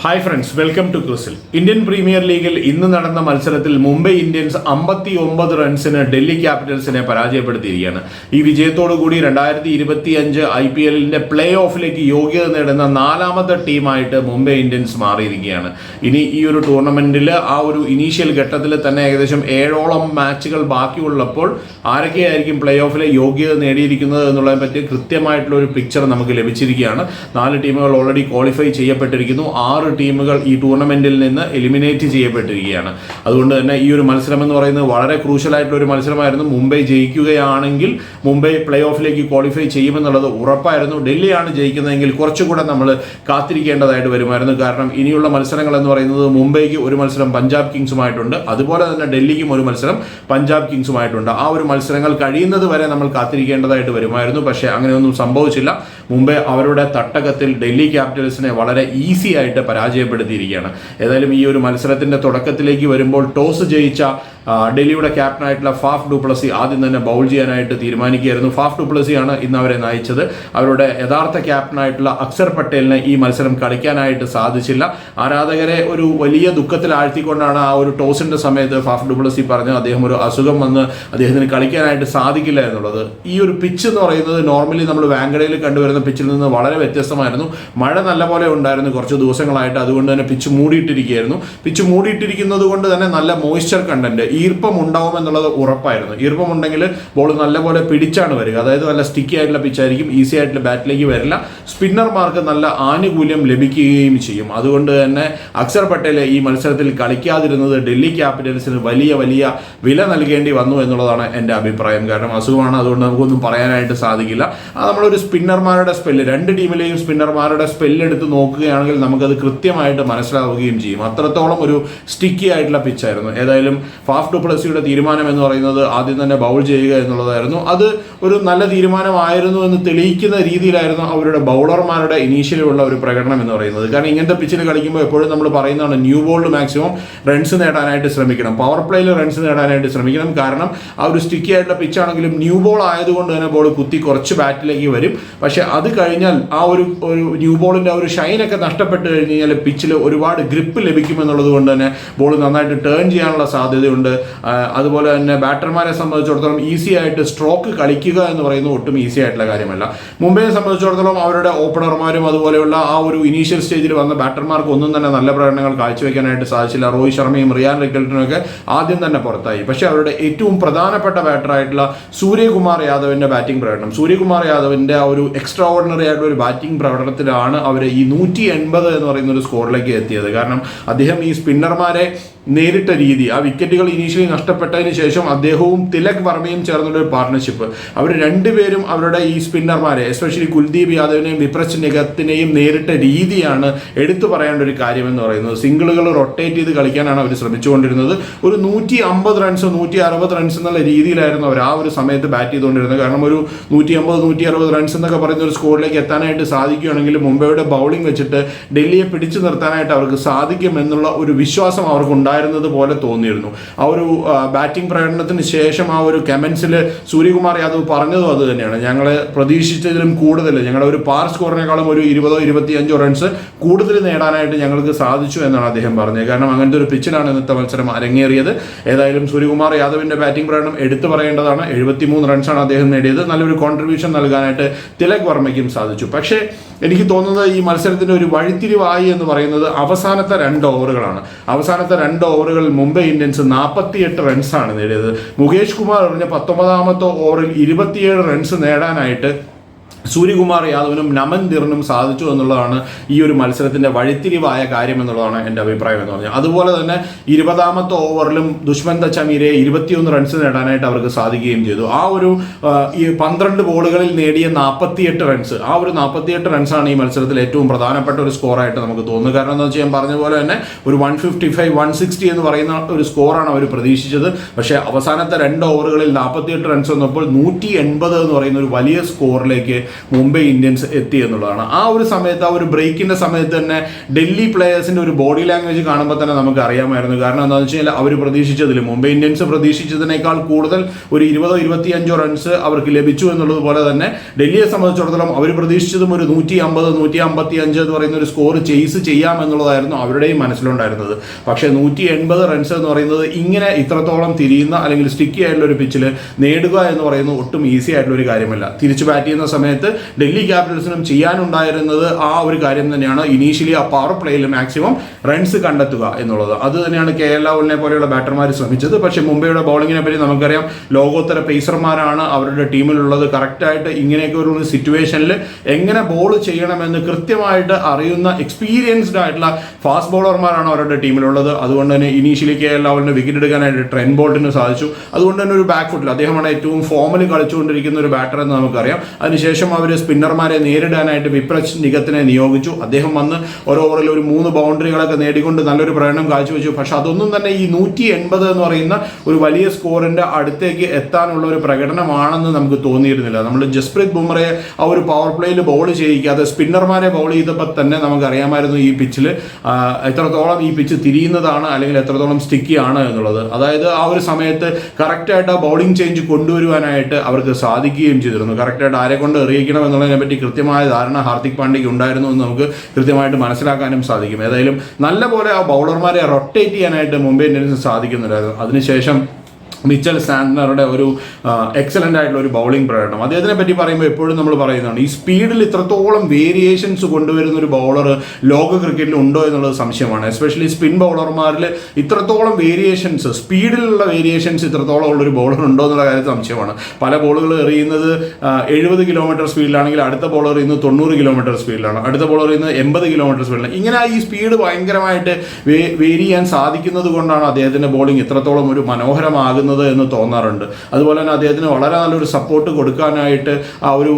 Hi friends, welcome to ക്രിസിൽ. Indian premier ലീഗിൽ ഇന്ന് നടന്ന മത്സരത്തിൽ മുംബൈ ഇന്ത്യൻസ് 59 റൺസിന് ഡൽഹി ക്യാപിറ്റൽസിനെ പരാജയപ്പെടുത്തിയിരിക്കുകയാണ്. ഈ വിജയത്തോടുകൂടി 2025 IPL പ്ലേ ഓഫിലേക്ക് യോഗ്യത നേടുന്ന 4ാമത്തെ ടീമായിട്ട് മുംബൈ ഇന്ത്യൻസ് മാറിയിരിക്കുകയാണ്. ഇനി ഈ ഒരു ടൂർണമെന്റിൽ ആ ഒരു ഇനീഷ്യൽ ഘട്ടത്തിൽ തന്നെ ഏകദേശം 7ഓളം മാച്ചുകൾ ബാക്കിയുള്ളപ്പോൾ ആരൊക്കെയായിരിക്കും പ്ലേ ഓഫിലെ യോഗ്യത നേടിയിരിക്കുന്നത് എന്നുള്ളതിനെ പറ്റി കൃത്യമായിട്ടുള്ള ഒരു പിക്ചർ നമുക്ക് ലഭിച്ചിരിക്കുകയാണ്. 4 ടീമുകൾ ഓൾറെഡി ക്വാളിഫൈ ചെയ്യപ്പെട്ടിരിക്കുന്നു. 6 ടീമുകൾ ഈ ടൂർണമെന്റിൽ നിന്ന് എലിമിനേറ്റ് ചെയ്യപ്പെട്ടിരിക്കുകയാണ്. അതുകൊണ്ട് തന്നെ ഈ ഒരു മത്സരം എന്ന് പറയുന്നത് വളരെ ക്രൂഷ്യൽ ആയിട്ടുള്ള ഒരു മത്സരമായിരുന്നു. മുംബൈ ജയിക്കുകയാണെങ്കിൽ മുംബൈ പ്ലേ ഓഫിലേക്ക് ക്വാളിഫൈ ചെയ്യുമെന്നുള്ളത് ഉറപ്പായിരുന്നു. ഡൽഹിയാണ് ജയിക്കുന്നതെങ്കിൽ കുറച്ചുകൂടെ നമ്മൾ കാത്തിരിക്കേണ്ടതായിട്ട് വരുമായിരുന്നു. കാരണം ഇനിയുള്ള മത്സരങ്ങൾ എന്ന് പറയുന്നത് മുംബൈക്ക് ഒരു മത്സരം പഞ്ചാബ് കിങ്സുമായിട്ടുണ്ട്, അതുപോലെ തന്നെ ഡൽഹിക്കും ഒരു മത്സരം പഞ്ചാബ് കിങ്സുമായിട്ടുണ്ട്. ആ ഒരു മത്സരങ്ങൾ കഴിയുന്നത് വരെ നമ്മൾ കാത്തിരിക്കേണ്ടതായിട്ട് വരുമായിരുന്നു. പക്ഷേ അങ്ങനെയൊന്നും സംഭവിച്ചില്ല. മുംബൈ അവരുടെ തട്ടകത്തിൽ ഡൽഹി ക്യാപിറ്റൽസിനെ വളരെ ഈസി ആയിട്ട് പരാജയപ്പെടുത്തിയിരിക്കുകയാണ്. ഏതായാലും ഈ ഒരു മത്സരത്തിന്റെ തുടക്കത്തിലേക്ക് വരുമ്പോൾ ടോസ് ജയിച്ച ഡൽഹിയുടെ ക്യാപ്റ്റനായിട്ടുള്ള ഫാഫ് ഡു പ്ലസി ആദ്യം തന്നെ ബൗൾ ചെയ്യാനായിട്ട് തീരുമാനിക്കുകയായിരുന്നു. ഫാഫ് ഡു പ്ലസിയാണ് ഇന്ന് അവരെ നയിച്ചത്. അവരുടെ യഥാർത്ഥ ക്യാപ്റ്റനായിട്ടുള്ള അക്സർ പട്ടേലിന് ഈ മത്സരം കളിക്കാനായിട്ട് സാധിച്ചില്ല. ആരാധകരെ ഒരു വലിയ ദുഃഖത്തിൽ ആഴ്ത്തിക്കൊണ്ടാണ് ആ ഒരു ടോസിന്റെ സമയത്ത് ഫാഫ് ഡു പ്ലസി പറഞ്ഞത് അദ്ദേഹം ഒരു അസുഖം വന്ന് അദ്ദേഹത്തിന് കളിക്കാനായിട്ട് സാധിക്കില്ല എന്നുള്ളത്. ഈ ഒരു പിച്ച് എന്ന് പറയുന്നത് നോർമലി നമ്മൾ വാങ്കഡയിൽ കണ്ടുവരുന്ന പിച്ചിൽ നിന്ന് വളരെ വ്യത്യസ്തമായിരുന്നു. മഴ നല്ലപോലെ ഉണ്ടായിരുന്നു കുറച്ച് ദിവസങ്ങളായിട്ട്, അതുകൊണ്ട് തന്നെ പിച്ച് മൂടിയിട്ടിരിക്കുകയായിരുന്നു. പിച്ച് മൂടിയിട്ടിരിക്കുന്നത് കൊണ്ട് തന്നെ നല്ല മോയ്സ്ചർ കണ്ടന്റ്, ഈർപ്പം ഉണ്ടാവും എന്നുള്ളത് ഉറപ്പായിരുന്നു. ഈർപ്പം ഉണ്ടെങ്കിൽ ബോൾ നല്ലപോലെ പിടിച്ചാണ് വരിക. അതായത് നല്ല സ്റ്റിക്കി ആയിട്ടുള്ള പിച്ചായിരിക്കും, ഈസി ആയിട്ടുള്ള ബാറ്റിലേക്ക് വരില്ല. സ്പിന്നർമാർക്ക് നല്ല ആനുകൂല്യം ലഭിക്കുകയും ചെയ്യും. അതുകൊണ്ട് തന്നെ അക്സർ പട്ടേൽ ഈ മത്സരത്തിൽ കളിക്കാതിരുന്നത് ഡൽഹി ക്യാപിറ്റൽസിന് വലിയ വലിയ വില നൽകേണ്ടി വന്നു എന്നുള്ളതാണ് എൻ്റെ അഭിപ്രായം. കാരണം അസുഖമാണ്, അതുകൊണ്ട് നമുക്കൊന്നും പറയാനായിട്ട് സാധിക്കില്ല. നമ്മളൊരു സ്പിന്നർമാരുടെ സ്പെല്ല്, 2 ടീമിലെയും സ്പിന്നർമാരുടെ സ്പെല്ല് എടുത്ത് നോക്കുകയാണെങ്കിൽ നമുക്കത് കൃത്യമായിട്ട് മനസ്സിലാവുകയും ചെയ്യും. അത്രത്തോളം ഒരു സ്റ്റിക്കി ആയിട്ടുള്ള പിച്ചായിരുന്നു. ഏതായാലും ഫാഫ് ഡു പ്ലസിയുടെ തീരുമാനം എന്ന് പറയുന്നത് ആദ്യം തന്നെ ബൗൾ ചെയ്യുക എന്നുള്ളതായിരുന്നു. അത് ഒരു നല്ല തീരുമാനമായിരുന്നു എന്ന് തെളിയിക്കുന്ന രീതിയിലായിരുന്നു അവരുടെ ബൗളർമാരുടെ ഇനീഷ്യലുള്ള ഒരു പ്രകടനം എന്ന് പറയുന്നത്. കാരണം ഇങ്ങനത്തെ പിച്ചിൽ കളിക്കുമ്പോൾ എപ്പോഴും നമ്മൾ പറയുന്നതാണ് ന്യൂ ബോളിൽ മാക്സിമം റൺസ് നേടാനായിട്ട് ശ്രമിക്കണം, പവർ പ്ലേയിൽ റൺസ് നേടാനായിട്ട് ശ്രമിക്കണം. കാരണം ആ ഒരു സ്റ്റിക്കി ആയിട്ടുള്ള പിച്ചാണെങ്കിലും ന്യൂ ബോൾ ആയതുകൊണ്ട് തന്നെ ബോൾ കുത്തി കുറച്ച് ബാറ്റിലേക്ക് വരും. പക്ഷെ അത് കഴിഞ്ഞാൽ ആ ഒരു ന്യൂ ബോളിന്റെ ഒരു ഷൈനൊക്കെ നഷ്ടപ്പെട്ട് കഴിഞ്ഞ് കഴിഞ്ഞാൽ പിച്ചിൽ ഒരുപാട് ഗ്രിപ്പ് ലഭിക്കുമെന്നുള്ളത് കൊണ്ട് തന്നെ ബോൾ നന്നായിട്ട് ടേൺ ചെയ്യാനുള്ള സാധ്യതയുണ്ട്. അതുപോലെ തന്നെ ബാറ്റർമാരെ സംബന്ധിച്ചിടത്തോളം ഈസി ആയിട്ട് സ്ട്രോക്ക് കളിക്കുക എന്ന് പറയുന്നത് ഒട്ടും ഈസി ആയിട്ടുള്ള കാര്യമല്ല. മുംബൈയെ സംബന്ധിച്ചിടത്തോളം അവരുടെ ഓപ്പണർമാരും അതുപോലെയുള്ള ആ ഒരു ഇനീഷ്യൽ സ്റ്റേജിൽ വന്ന ബാറ്റർമാർക്ക് ഒന്നും തന്നെ നല്ല പ്രകടനങ്ങൾ കാഴ്ചവെക്കാനായിട്ട് സാധിച്ചില്ല. രോഹിത് ശർമ്മയും റിയാൻ റിക്കൽട്ടനും ഒക്കെ ആദ്യം തന്നെ പുറത്തായി. പക്ഷേ അവരുടെ ഏറ്റവും പ്രധാനപ്പെട്ട ബാറ്ററായിട്ടുള്ള സൂര്യകുമാർ യാദവിന്റെ ബാറ്റിംഗ് പ്രകടനം, സൂര്യകുമാർ യാദവിന്റെ ആ ഒരു എക്സ്ട്രാ ഓർഡിനറി ആയിട്ടുള്ള ഒരു ബാറ്റിംഗ് പ്രകടനത്തിലാണ് അവർ ഈ 180 എന്ന് പറയുന്ന ഒരു സ്കോറിലേക്ക് എത്തിയത്. കാരണം അദ്ദേഹം ഈ സ്പിന്നർമാരെ നേരിട്ട രീതി, ആ വിക്കറ്റുകൾ ഇനീഷ്യലി നഷ്ടപ്പെട്ടതിന് ശേഷം അദ്ദേഹവും തിലക് വർമ്മയും ചേർന്നുള്ള ഒരു പാർട്ണർഷിപ്പ്, അവർ രണ്ടുപേരും അവരുടെ ഈ സ്പിന്നർമാരെ എസ്പെഷ്യലി കുൽദീപ് യാദവിനെയും വിപ്രജ് നിഗത്തിനെയും നേരിട്ട രീതിയാണ് എടുത്തു പറയേണ്ട ഒരു കാര്യം എന്ന് പറയുന്നത്. സിംഗിളുകൾ റൊട്ടേറ്റ് ചെയ്ത് കളിക്കാനാണ് അവർ ശ്രമിച്ചുകൊണ്ടിരുന്നത്. ഒരു 150 റൺസ് 160 റൺസ് എന്നുള്ള രീതിയിലായിരുന്നു അവർ ആ ഒരു സമയത്ത് ബാറ്റ് ചെയ്തുകൊണ്ടിരുന്നത്. കാരണം ഒരു 150-160 റൺസ് എന്നൊക്കെ പറയുന്ന ഒരു സ്കോറിലേക്ക് എത്താനായിട്ട് സാധിക്കുകയാണെങ്കിൽ മുംബൈയുടെ ബൗളിംഗ് വെച്ചിട്ട് ഡൽഹിയെ പിടിച്ചു നിർത്താനായിട്ട് അവർക്ക് സാധിക്കുമെന്നുള്ള ഒരു വിശ്വാസം അവർക്കുണ്ടായിരുന്നു പോലെ തോന്നിയിരുന്നു. ആ ഒരു ബാറ്റിംഗ് പ്രകടനത്തിന് ശേഷം ആ ഒരു കമന്റ്സിൽ സൂര്യകുമാർ യാദവ് പറഞ്ഞതും അത് തന്നെയാണ്. ഞങ്ങളെ പ്രതീക്ഷിച്ചതിലും കൂടുതൽ, ഞങ്ങളുടെ ഒരു പാർ സ്കോറിനേക്കാളും ഒരു 20-25 റൺസ് കൂടുതൽ നേടാനായിട്ട് ഞങ്ങൾക്ക് സാധിച്ചു എന്നാണ് അദ്ദേഹം പറഞ്ഞത്. കാരണം അങ്ങനത്തെ ഒരു പിച്ചിലാണ് ഇന്നത്തെ മത്സരം അരങ്ങേറിയത്. ഏതായാലും സൂര്യകുമാർ യാദവിന്റെ ബാറ്റിംഗ് പ്രകടനം എടുത്തു പറയേണ്ടതാണ്. 73 റൺസാണ് അദ്ദേഹം നേടിയത്. നല്ലൊരു കോൺട്രിബ്യൂഷൻ നൽകാനായിട്ട് തിലക് വർമ്മയ്ക്കും സാധിച്ചു. പക്ഷേ എനിക്ക് തോന്നുന്നത് ഈ മത്സരത്തിന്റെ ഒരു വഴിത്തിരിവായി എന്ന് പറയുന്നത് അവസാനത്തെ 2 ഓവറുകളാണ്. അവസാനത്തെ 2 ഓവറുകളിൽ മുംബൈ ഇന്ത്യൻസ് 48 റൺസാണ് നേടിയത്. മുകേഷ് കുമാർ എറിഞ്ഞ 19ാമത്തെ ഓവറിൽ 27 റൺസ് നേടാനായിട്ട് സൂര്യകുമാർ യാദവിനും നമൻ ദിറിനും സാധിച്ചു എന്നുള്ളതാണ് ഈ ഒരു മത്സരത്തിന്റെ വഴിത്തിരിവായ കാര്യം എന്നുള്ളതാണ് എൻ്റെ അഭിപ്രായം എന്ന് പറഞ്ഞാൽ. അതുപോലെ തന്നെ 20ാമത്തെ ഓവറിലും ദുഷ്മന്ത ചമീരെ 21 റൺസ് നേടാനായിട്ട് അവർക്ക് സാധിക്കുകയും ചെയ്തു. ആ ഒരു 12 ബോളുകളിൽ നേടിയ 48 റൺസ്, ആ ഒരു 48 റൺസാണ് ഈ മത്സരത്തിൽ ഏറ്റവും പ്രധാനപ്പെട്ട ഒരു സ്കോറായിട്ട് നമുക്ക് തോന്നുന്നത്. കാരണം എന്താ വെച്ചാൽ ഞാൻ പറഞ്ഞ പോലെ തന്നെ ഒരു 155-160 എന്ന് പറയുന്ന ഒരു സ്കോറാണ് അവർ പ്രതീക്ഷിച്ചത്. പക്ഷേ അവസാനത്തെ 2 ഓവറുകളിൽ 48 റൺസ് വന്നപ്പോൾ 180 എന്ന് പറയുന്ന ഒരു വലിയ സ്കോറിലേക്ക് മുംബൈ ഇന്ത്യൻസ് എത്തി എന്നുള്ളതാണ്. ആ ഒരു സമയത്ത്, ആ ഒരു ബ്രേക്കിന്റെ സമയത്ത് തന്നെ ഡൽഹി പ്ലേയേഴ്സിന്റെ ഒരു ബോഡി ലാംഗ്വേജ് കാണുമ്പോൾ തന്നെ നമുക്ക് അറിയാമായിരുന്നു. കാരണം എന്താണെന്ന് വെച്ച് കഴിഞ്ഞാൽ അവർ പ്രതീക്ഷിച്ചതിൽ, മുംബൈ ഇന്ത്യൻസ് പ്രതീക്ഷിച്ചതിനേക്കാൾ കൂടുതൽ ഒരു 20-25 റൺസ് അവർക്ക് ലഭിച്ചു എന്നുള്ളത് പോലെ തന്നെ ഡൽഹിയെ സംബന്ധിച്ചിടത്തോളം അവർ പ്രതീക്ഷിച്ചതും ഒരു 150-155 എന്ന് പറയുന്ന ഒരു സ്കോർ ചേസ് ചെയ്യാം എന്നുള്ളതായിരുന്നു അവരുടെയും മനസ്സിലുണ്ടായിരുന്നത്. പക്ഷേ 180 റൺസ് എന്ന് പറയുന്നത് ഇങ്ങനെ ഇത്രത്തോളം തിരിയുന്ന അല്ലെങ്കിൽ സ്റ്റിക്കി ആയിട്ടുള്ള ഒരു പിച്ചിൽ നേടുക എന്ന് പറയുന്നത് ഒട്ടും ഈസി ആയിട്ടുള്ള ഒരു കാര്യമല്ല. തിരിച്ചു ബാറ്റ് ചെയ്യുന്ന സമയത്ത് ഡൽഹി ക്യാപിറ്റൽസിനും ചെയ്യാനുണ്ടായിരുന്നത് ആ ഒരു കാര്യം തന്നെയാണ്. ഇനീഷ്യലി ആ പവർ പ്ലേയിൽ മാക്സിമം റൺസ് കണ്ടെത്തുക എന്നുള്ളത്. അത് തന്നെയാണ് KL രാഹുലിനെ പോലെയുള്ള ബാറ്റർമാർ ശ്രമിച്ചത്. പക്ഷേ മുംബൈയുടെ ബൗളിങ്ങിനെ പറ്റി നമുക്കറിയാം, ലോകോത്തര പേസർമാരാണ് അവരുടെ ടീമിലുള്ളത്. കറക്റ്റായിട്ട് ഇങ്ങനെയൊക്കെ ഒരു സിറ്റുവേഷനിൽ എങ്ങനെ ബോൾ ചെയ്യണമെന്ന് കൃത്യമായിട്ട് അറിയുന്ന എക്സ്പീരിയൻസ്ഡ് ആയിട്ടുള്ള ഫാസ്റ്റ് ബോളർമാരാണ് അവരുടെ ടീമിലുള്ളത്. അതുകൊണ്ട് തന്നെ ഇനീഷ്യലി KL രാഹുലിന് വിക്കറ്റ് എടുക്കാനായിട്ട് ട്രെന്റ് ബോൾട്ടിന് സാധിച്ചു. അതുകൊണ്ട് തന്നെ ഒരു ബാക്ക് ഫുട്ടിൽ അദ്ദേഹമാണ് ഏറ്റവും ഫോമിൽ കളിച്ചുകൊണ്ടിരിക്കുന്ന ഒരു ബാറ്റർ എന്ന് നമുക്കറിയാം. അതിനുശേഷം അവർ സ്പിന്നർമാരെ നേരിടാനായിട്ട് വിപ്രജ് നിഗത്തിനെ നിയോഗിച്ചു. അദ്ദേഹം വന്ന് ഒരു ഓവറിൽ ഒരു 3 ബൗണ്ടറികളൊക്കെ നേടിക്കൊണ്ട് നല്ലൊരു പ്രകടനം കാഴ്ചവെച്ചു. പക്ഷെ അതൊന്നും തന്നെ ഈ 180 എന്ന് പറയുന്ന ഒരു വലിയ സ്കോറിന്റെ അടുത്തേക്ക് എത്താനുള്ള ഒരു പ്രകടനമാണെന്ന് നമുക്ക് തോന്നിയിരുന്നില്ല. നമ്മൾ ജസ്പ്രീത് ബുംറയെ ആ ഒരു പവർ പ്ലേയിൽ ബോൾ ചെയ്യിക്കാതെ സ്പിന്നർമാരെ ബോൾ ചെയ്തപ്പോൾ തന്നെ നമുക്കറിയാമായിരുന്നു ഈ പിച്ചിൽ എത്രത്തോളം ഈ പിച്ച് തിരിയുന്നതാണ് അല്ലെങ്കിൽ എത്രത്തോളം സ്റ്റിക്കി ആണ് എന്നുള്ളത്. അതായത് ആ ഒരു സമയത്ത് കറക്റ്റായിട്ട് ആ ബൗളിംഗ് ചേഞ്ച് കൊണ്ടുവരുവാനായിട്ട് അവർക്ക് സാധിക്കുകയും ചെയ്തിരുന്നു. കറക്റ്റായിട്ട് ആരെ കൊണ്ട് എറിയിക്കണം എന്നുള്ളതിനെ പറ്റി കൃത്യമായ ധാരണ ഹാർദിക് പാണ്ഡ്യയ്ക്ക് ഉണ്ടായിരുന്നു എന്ന് നമുക്ക് കൃത്യമായിട്ട് മനസ്സിലാക്കാനും സാധിക്കും. ഏതായാലും നല്ലപോലെ ആ ബൗളർമാരെ റൊട്ടേറ്റ് ചെയ്യാനായിട്ട് മുംബൈ ഇന്ത്യൻസിന് സാധിക്കുന്നുണ്ടായിരുന്നു. അതിനുശേഷം മിച്ചൽ സാന്റ്നറുടെ ഒരു എക്സലൻ്റ് ആയിട്ടുള്ള ഒരു ബൗളിംഗ് പ്രകടനം. അദ്ദേഹത്തിനെ പറ്റി പറയുമ്പോൾ എപ്പോഴും നമ്മൾ പറയുന്നതാണ്, ഈ സ്പീഡിൽ ഇത്രത്തോളം വേരിയേഷൻസ് കൊണ്ടുവരുന്ന ഒരു ബൗളർ ലോക ക്രിക്കറ്റിൽ ഉണ്ടോ എന്നുള്ളത് സംശയമാണ്. എസ്പെഷ്യലി സ്പിൻ ബൗളർമാരിൽ ഇത്രത്തോളം വേരിയേഷൻസ്, സ്പീഡിലുള്ള വേരിയേഷൻസ് ഇത്രത്തോളം ഉള്ളൊരു ബൗളർ ഉണ്ടോ എന്നുള്ള കാര്യത്തിൽ സംശയമാണ്. പല ബോളുകൾ എറിയുന്നത് 70 കിലോമീറ്റർ സ്പീഡിലാണെങ്കിൽ അടുത്ത ബോളർ എറിയുന്നത് 90 കിലോമീറ്റർ സ്പീഡിലാണ്, അടുത്ത ബോളർ എറിയുന്നത് 80 കിലോമീറ്റർ സ്പീഡിലാണ്. ഇങ്ങനെ ഈ സ്പീഡ് ഭയങ്കരമായിട്ട് വേരി ചെയ്യാൻ സാധിക്കുന്നത് കൊണ്ടാണ് അദ്ദേഹത്തിൻ്റെ ബോളിംഗ് ഇത്രത്തോളം ഒരു മനോഹരമാകുന്നത് എന്ന് തോന്നാറുണ്ട്. അതുപോലെ തന്നെ അദ്ദേഹത്തിന് വളരെ നല്ലൊരു സപ്പോർട്ട് കൊടുക്കാനായിട്ട് ആ ഒരു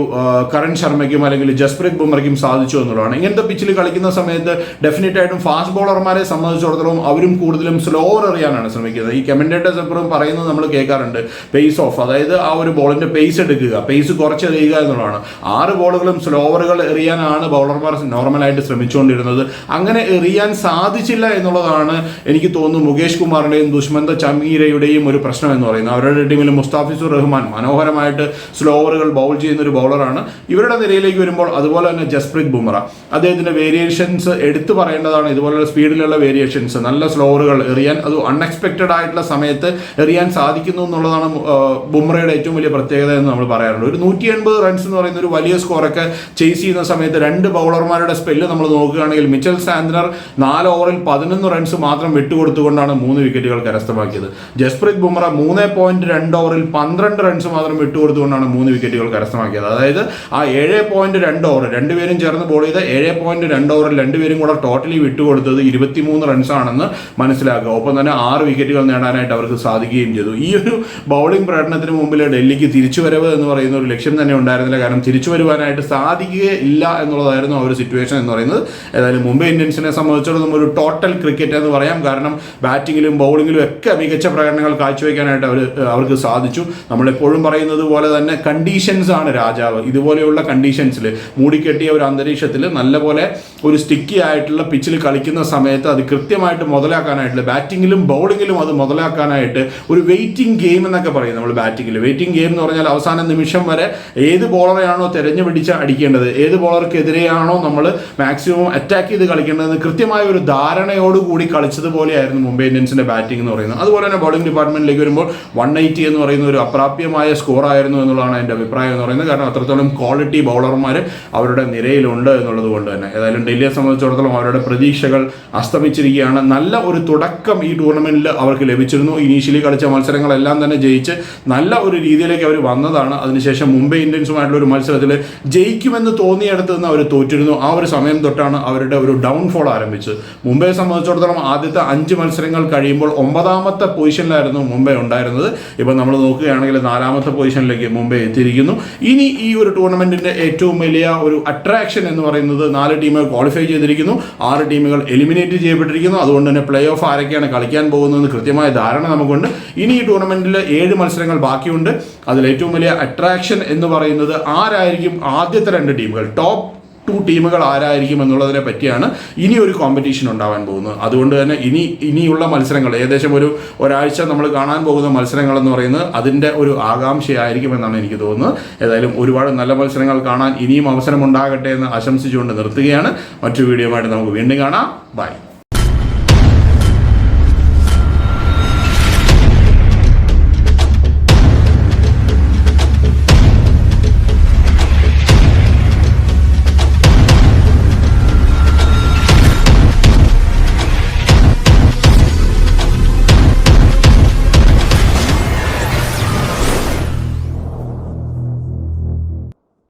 കരൺ ശർമ്മയ്ക്കും അല്ലെങ്കിൽ ജസ്പ്രീത് ബുംറയ്ക്കും സാധിച്ചു എന്നുള്ളതാണ്. ഇങ്ങനത്തെ പിച്ചിൽ കളിക്കുന്ന സമയത്ത് ഡെഫിനറ്റ് ആയിട്ടും ഫാസ്റ്റ് ബോളർമാരെ സംബന്ധിച്ചിടത്തോളം അവരും കൂടുതലും സ്ലോവർ എറിയാനാണ് ശ്രമിക്കുന്നത്. ഈ കമന്റേറ്റേഴ്സ് എപ്പോഴും പറയുന്നത് നമ്മൾ കേൾക്കാറുണ്ട്, പേസ് ഓഫ്, അതായത് ആ ഒരു ബോളിന്റെ പേസ് എടുക്കുക, പേസ് കുറച്ചെറിയുക എന്നുള്ളതാണ്. 6 ബോളുകളും സ്ലോവറുകൾ എറിയാനാണ് ബൗളർമാർ നോർമലായിട്ട് ശ്രമിച്ചുകൊണ്ടിരുന്നത്. അങ്ങനെ എറിയാൻ സാധിച്ചില്ല എന്നുള്ളതാണ് എനിക്ക് തോന്നുന്നു മുകേഷ് കുമാറിന്റെയും ദുഷ്മന്ത ചമീരയുടെയും ഒരു പ്രശ്നം എന്ന് പറയുന്നത്. അവരുടെ ടീമിൽ മുസ്താഫിസുർ റഹ്മാൻ മനോഹരമായിട്ട് സ്ലോവറുകൾ ബൗൾ ചെയ്യുന്ന ഒരു ബൗളറാണ്. ഇവരുടെ നിരയിലേക്ക് വരുമ്പോൾ അതുപോലെ തന്നെ ജസ്പ്രീത് ബുംറ, അദ്ദേഹത്തിന്റെ വേരിയേഷൻസ് എടുത്തു പറയേണ്ടതാണ്. ഇതുപോലുള്ള സ്പീഡിലുള്ള വേരിയേഷൻസ്, നല്ല സ്ലോവറുകൾ എറിയാൻ, അത് അൺഎക്സ്പെക്റ്റഡ് ആയിട്ടുള്ള സമയത്ത് എറിയാൻ സാധിക്കുന്നു എന്നുള്ളതാണ് ബുംറയുടെ ഏറ്റവും വലിയ പ്രത്യേകത എന്ന് നമ്മൾ പറയാറുണ്ട്. ഒരു 180 റൺസ് എന്ന് പറയുന്ന ഒരു വലിയ സ്കോറൊക്കെ ചേസ് ചെയ്യുന്ന സമയത്ത് 2 ബൗളർമാരുടെ സ്പെല്ല് നമ്മൾ നോക്കുകയാണെങ്കിൽ മിച്ചൽ സാന്റ്നർ 4 ഓവറിൽ 11 റൺസ് മാത്രം വിട്ടുകൊടുത്തുകൊണ്ടാണ് 3 വിക്കറ്റുകൾ കരസ്ഥമാക്കിയത്. ജസ്പ്രീത് ബുംറ 3.2 ഓവറിൽ 12 റൺസ് മാത്രം വിട്ടുകൊടുത്തുകൊണ്ടാണ് 3 വിക്കറ്റുകൾ കരസ്ഥമാക്കിയത്. അതായത് ആ 7.2 ഓവർ, രണ്ടുപേരും ചേർന്ന് ബോൾ ചെയ്ത 7.2 ഓവറിൽ രണ്ടുപേരും കൂടെ ടോട്ടലി വിട്ടുകൊടുത്തത് 23 റൺസ് ആണെന്ന് മനസ്സിലാക്കുക. ഒപ്പം തന്നെ 6 വിക്കറ്റുകൾ നേടാനായിട്ട് അവർക്ക് സാധിക്കുകയും ചെയ്തു. ഈ ഒരു ബൗളിംഗ് പ്രകടനത്തിന് മുമ്പിൽ ഡൽഹിക്ക് തിരിച്ചുവരവ് എന്ന് പറയുന്ന ഒരു ലക്ഷ്യം തന്നെ ഉണ്ടായിരുന്നില്ല. കാരണം തിരിച്ചു വരുവാനായിട്ട് സാധിക്കുകയില്ല എന്നുള്ളതായിരുന്നു ആ ഒരു സിറ്റുവേഷൻ എന്ന് പറയുന്നത്. ഏതായാലും മുംബൈ ഇന്ത്യൻസിനെ സംബന്ധിച്ചിടത്തോളം ഒരു ടോട്ടൽ ക്രിക്കറ്റ് എന്ന് പറയാം. കാരണം ബാറ്റിങ്ങിലും ബൗളിങ്ങിലും ഒക്കെ മികച്ച പ്രകടനങ്ങൾ കാഴ്ചവെക്കാനായിട്ട് അവർക്ക് സാധിച്ചു. നമ്മളെപ്പോഴും പറയുന്നത് പോലെ തന്നെ കണ്ടീഷൻസ് ആണ് രാജാവ്. ഇതുപോലെയുള്ള കണ്ടീഷൻസിൽ, മൂടിക്കെട്ടിയ ഒരു അന്തരീക്ഷത്തിൽ നല്ലപോലെ ഒരു സ്റ്റിക്കി ആയിട്ടുള്ള പിച്ചിൽ കളിക്കുന്ന സമയത്ത് അത് കൃത്യമായിട്ട് മുതലാക്കാനായിട്ട്, ബാറ്റിങ്ങിലും ബൗളിങ്ങിലും അത് മുതലാക്കാനായിട്ട് ഒരു വെയിറ്റിംഗ് ഗെയിം എന്നൊക്കെ പറയും നമ്മൾ ബാറ്റിങ്ങിൽ. വെയിറ്റിംഗ് ഗെയിം എന്ന് പറഞ്ഞാൽ അവസാന നിമിഷം വരെ ഏത് ബോളറെയാണോ തെരഞ്ഞു പിടിച്ച് അടിക്കേണ്ടത്, ഏത് ബോളർക്കെതിരെയാണോ നമ്മൾ മാക്സിമം അറ്റാക്ക് ചെയ്ത് കളിക്കേണ്ടതെന്ന് കൃത്യമായ ഒരു ധാരണയോടുകൂടി കളിച്ചതുപോലെയായിരുന്നു മുംബൈ ഇന്ത്യൻസിന്റെ ബാറ്റിംഗ് എന്ന് പറയുന്നത്. അതുപോലെ തന്നെ ബോളിംഗ് ഡിപ്പാർട്ട്മെന്റിലേക്ക് വരുമ്പോൾ 180 എന്ന് പറയുന്ന ഒരു അപ്രാപ്യമായ സ്കോർ ആയിരുന്നു എന്നുള്ളതാണ് എൻ്റെ അഭിപ്രായം എന്ന് പറയുന്നത്. കാരണം അത്രത്തോളം ക്വാളിറ്റി ബൗളർമാർ അവരുടെ നിരയിലുണ്ട് എന്നുള്ളത് കൊണ്ട് തന്നെ. ഏതായാലും ഡൽഹിയെ സംബന്ധിച്ചിടത്തോളം അവരുടെ പ്രതീക്ഷകൾ അസ്തമിച്ചിരിക്കുകയാണ്. നല്ല ഒരു തുടക്കം ഈ ടൂർണമെന്റിൽ അവർക്ക് ലഭിച്ചിരുന്നു. ഇനീഷ്യലി കളിച്ച മത്സരങ്ങളെല്ലാം തന്നെ ജയിച്ച് നല്ല ഒരു രീതിയിലേക്ക് അവർ വന്നതാണ്. അതിനുശേഷം മുംബൈ ഇന്ത്യൻസുമായിട്ടുള്ള ഒരു മത്സരത്തിൽ ജയിക്കുമെന്ന് തോന്നിയെടുത്ത് നിന്ന് അവർ തോറ്റിരുന്നു. ആ ഒരു സമയം തൊട്ടാണ് അവരുടെ ഒരു ഡൗൺഫോൾ ആരംഭിച്ചത്. മുംബൈയെ സംബന്ധിച്ചിടത്തോളം ആദ്യത്തെ 5 മത്സരങ്ങൾ കഴിയുമ്പോൾ 9ാമത്തെ പൊസിഷനിലായിരുന്നു മുംബൈ മുംബൈ ഉണ്ടായിരുന്നത്. ഇപ്പം നമ്മൾ നോക്കുകയാണെങ്കിൽ 4ാമത്തെ പൊസിഷനിലേക്ക് മുംബൈ എത്തിയിരിക്കുന്നു. ഇനി ഈ ഒരു ടൂർണമെന്റിന്റെ ഏറ്റവും വലിയ ഒരു അട്രാക്ഷൻ എന്ന് പറയുന്നത് 4 ടീമുകൾ ക്വാളിഫൈ ചെയ്തിരിക്കുന്നു, 6 ടീമുകൾ എലിമിനേറ്റ് ചെയ്യപ്പെട്ടിരിക്കുന്നു. അതുകൊണ്ട് തന്നെ പ്ലേ ഓഫ് ആരൊക്കെയാണ് കളിക്കാൻ പോകുന്നതെന്ന് കൃത്യമായ ധാരണ നമുക്കുണ്ട്. ഇനി ഈ ടൂർണമെന്റിൽ 7 മത്സരങ്ങൾ ബാക്കിയുണ്ട്. അതിൽ ഏറ്റവും വലിയ അട്രാക്ഷൻ എന്ന് പറയുന്നത് ആരായിരിക്കും ആദ്യത്തെ 2 ടീമുകൾ, ടോപ്പ് 2 ടീമുകൾ ആരായിരിക്കും എന്നുള്ളതിനെ പറ്റിയാണ് ഇനി ഒരു കോമ്പറ്റീഷൻ ഉണ്ടാവാൻ പോകുന്നത്. അതുകൊണ്ട് തന്നെ ഇനിയുള്ള മത്സരങ്ങൾ ഏകദേശം ഒരാഴ്ച നമ്മൾ കാണാൻ പോകുന്ന മത്സരങ്ങൾ എന്ന് പറയുന്നത് അതിൻ്റെ ഒരു ആകാംക്ഷയായിരിക്കുമെന്നാണ് എനിക്ക് തോന്നുന്നത്. ഏതായാലും ഒരുപാട് നല്ല മത്സരങ്ങൾ കാണാൻ ഇനിയും അവസരം ഉണ്ടാകട്ടെ എന്ന് ആശംസിച്ചുകൊണ്ട് നിർത്തുകയാണ്. മറ്റൊരു വീഡിയോയുമായിട്ട് നമുക്ക് വീണ്ടും കാണാം. ബൈ.